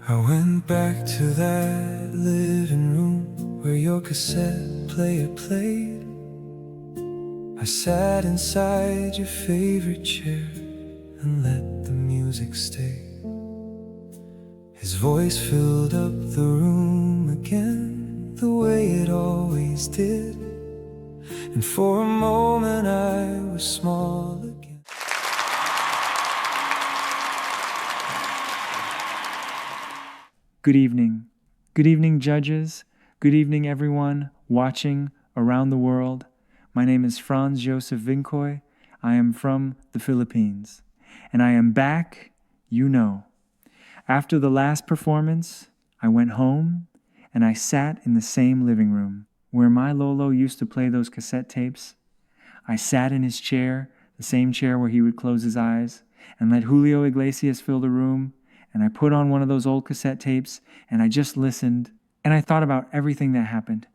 I went back to that living room where your cassette player played. I sat inside your favorite chair and let the music stay. His voice filled up the room again, the way it always did. And for a moment I was small again. Good evening. Good evening, judges. Good evening, everyone watching around the world. My name is Franz Josef Vincoy. I am from the Philippines. And I am back, you know. After the last performance, I went home and I sat in the same living room where my Lolo used to play those cassette tapes. I sat in his chair, the same chair where he would close his eyes, and let Julio Iglesias fill the room. And I put on one of those old cassette tapes, and I just listened, and I thought about everything that happened,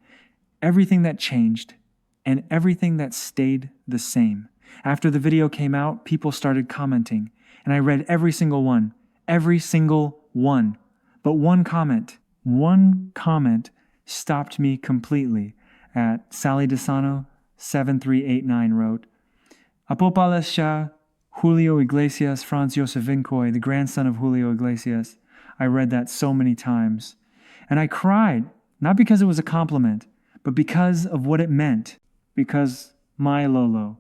everything that changed, and everything that stayed the same. After the video came out, people started commenting, and I read every single one. But one comment stopped me completely. At Sally DeSano 7389 wrote, "Apo pala siya Julio Iglesias, Franz Josef Vincoy, the grandson of Julio Iglesias." I read that so many times. And I cried, not because it was a compliment, but because of what it meant. Because my Lolo,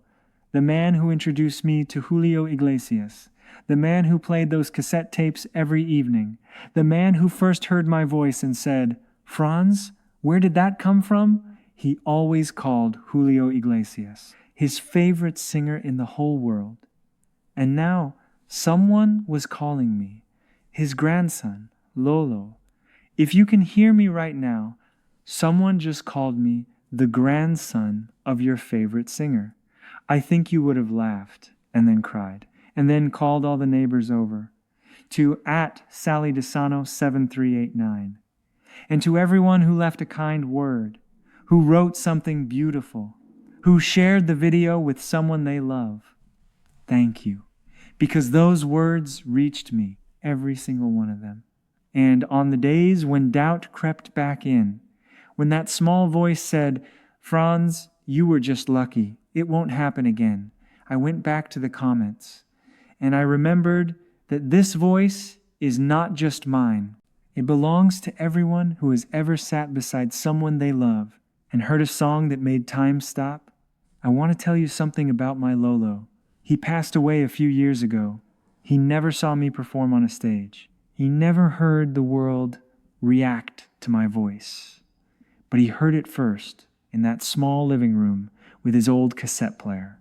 the man who introduced me to Julio Iglesias, the man who played those cassette tapes every evening, the man who first heard my voice and said, "Franz, where did that come from?" He always called Julio Iglesias his favorite singer in the whole world. And now someone was calling me, his grandson, Lolo. If you can hear me right now, someone just called me the grandson of your favorite singer. I think you would have laughed and then cried and then called all the neighbors over. To at Sally DeSano 7389. And to everyone who left a kind word, who wrote something beautiful, who shared the video with someone they love. Thank you. Because those words reached me, every single one of them. And on the days when doubt crept back in, when that small voice said, "Franz, you were just lucky. It won't happen again," I went back to the comments. And I remembered that this voice is not just mine. It belongs to everyone who has ever sat beside someone they love and heard a song that made time stop. I want to tell you something about my Lolo. He passed away a few years ago. He never saw me perform on a stage. He never heard the world react to my voice. But he heard it first in that small living room with his old cassette player.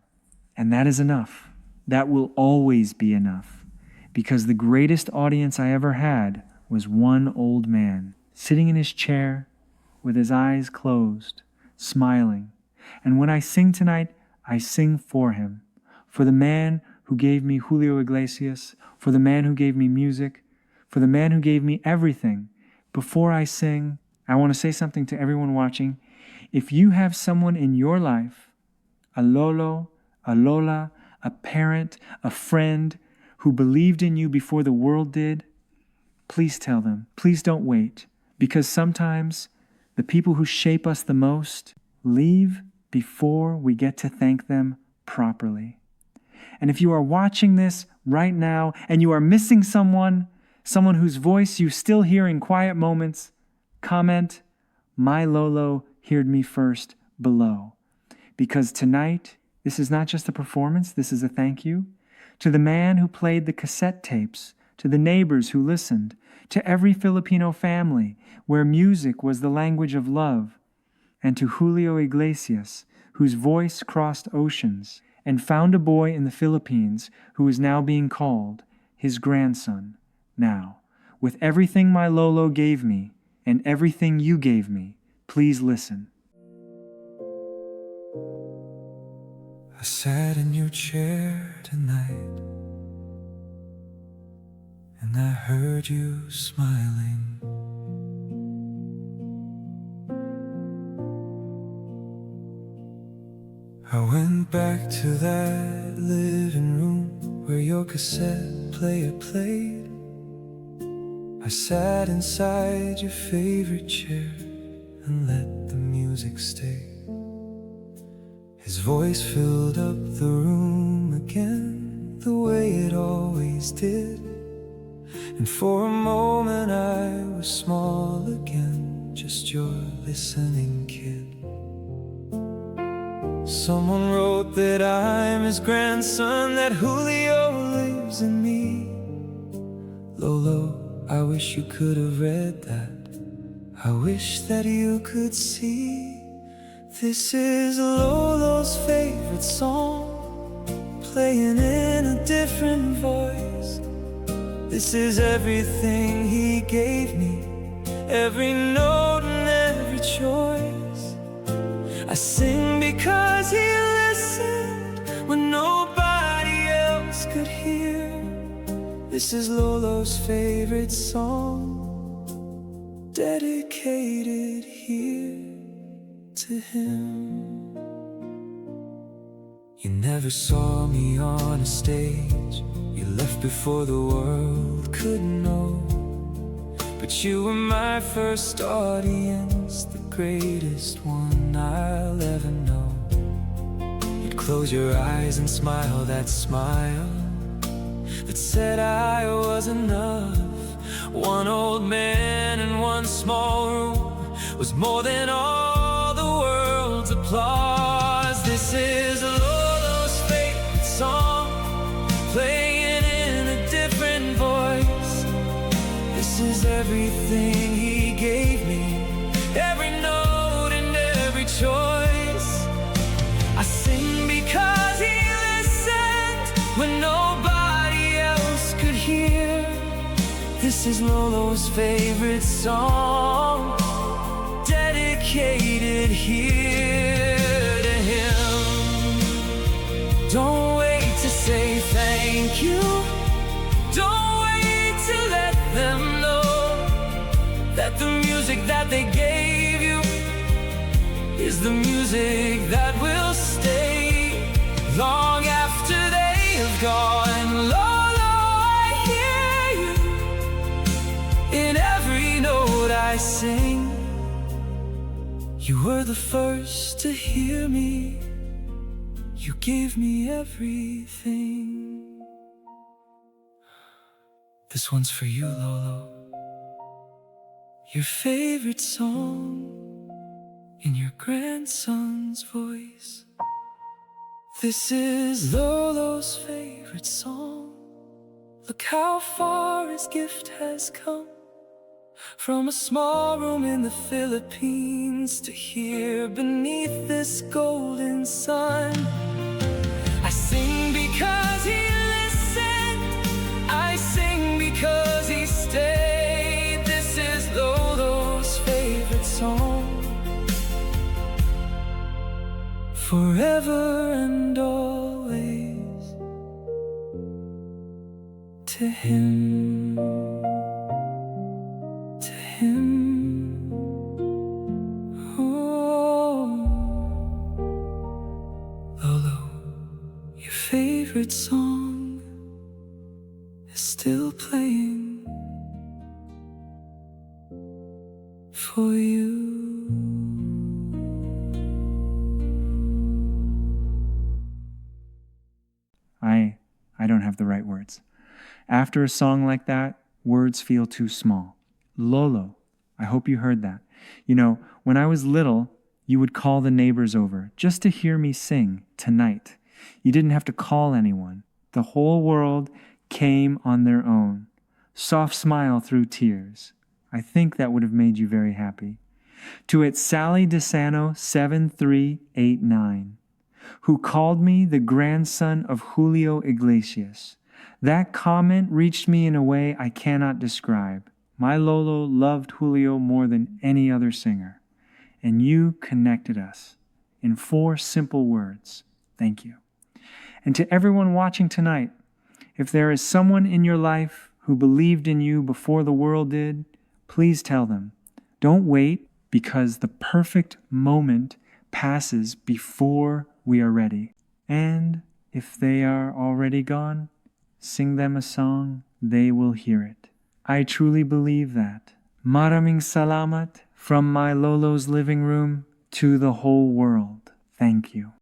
And that is enough. That will always be enough. Because the greatest audience I ever had was one old man sitting in his chair with his eyes closed, smiling. And when I sing tonight, I sing for him. For the man who gave me Julio Iglesias, for the man who gave me music, for the man who gave me everything. Before I sing, I want to say something to everyone watching. If you have someone in your life, a Lolo, a Lola, a parent, a friend, who believed in you before the world did, please tell them. Please don't wait. Because sometimes the people who shape us the most leave before we get to thank them properly. And if you are watching this right now and you are missing someone whose voice you still hear in quiet moments, comment, "My Lolo heard me first," below. Because tonight, this is not just a performance, this is a thank you to the man who played the cassette tapes, to the neighbors who listened, to every Filipino family where music was the language of love, and to Julio Iglesias, whose voice crossed oceans and found a boy in the Philippines who is now being called his grandson. Now, with everything my Lolo gave me and everything you gave me, please listen. I sat in your chair tonight, and I heard you smiling. I went back to that living room where your cassette player played. I sat inside your favorite chair and let the music stay. His voice filled up the room again, the way it always did. And for a moment I was small again, just your listening kid. Someone wrote that I'm his grandson, that Julio lives in me. Lolo, I wish you could have read that. I wish that you could see. This is Lolo's favorite song, playing in a different voice. This is everything he gave me, every note and every choice. I sing because he listened when nobody else could hear. This is Lolo's favorite song, dedicated here to him. You never saw me on a stage, you left before the world could know. But you were my first audience, the greatest one I'll ever know. You'd close your eyes and smile that smile that said I was enough. One old man in one small room was more than all the world's applause. This is Lolo's favorite song, playing in a different voice. This is everything he gave me, every note and every choice. I sing because he listened when nobody else could hear. This is Lolo's favorite song, dedicated here to him. Don't wait to say thank you, don't wait to let them know that the music that they gave you is the music that will stay long after they have gone. Lolo, I hear you in every note I sing. You were the first to hear me, you gave me everything. This one's for you, Lolo. Your favorite song in your grandson's voice. This is Lolo's favorite song. Look how far his gift has come, from a small room in the Philippines to here beneath this golden sun. I sing because he listened, I sing because he stayed. This is Lolo's favorite song, forever and always to him. To him. Oh, Lolo, your favorite song is still playing for you. I don't have the right words. After a song like that, words feel too small. Lolo, I hope you heard that. You know, when I was little, you would call the neighbors over just to hear me sing tonight. You didn't have to call anyone. The whole world came on their own. Soft smile through tears. I think that would have made you very happy. To it Sally DeSano 7389, who called me the grandson of Julio Iglesias. That comment reached me in a way I cannot describe. My Lolo loved Julio more than any other singer, and you connected us in 4 simple words. Thank you. And to everyone watching tonight, if there is someone in your life who believed in you before the world did, please tell them. Don't wait, because the perfect moment passes before we are ready. And if they are already gone, sing them a song, they will hear it. I truly believe that. Maraming salamat from my Lolo's living room to the whole world. Thank you.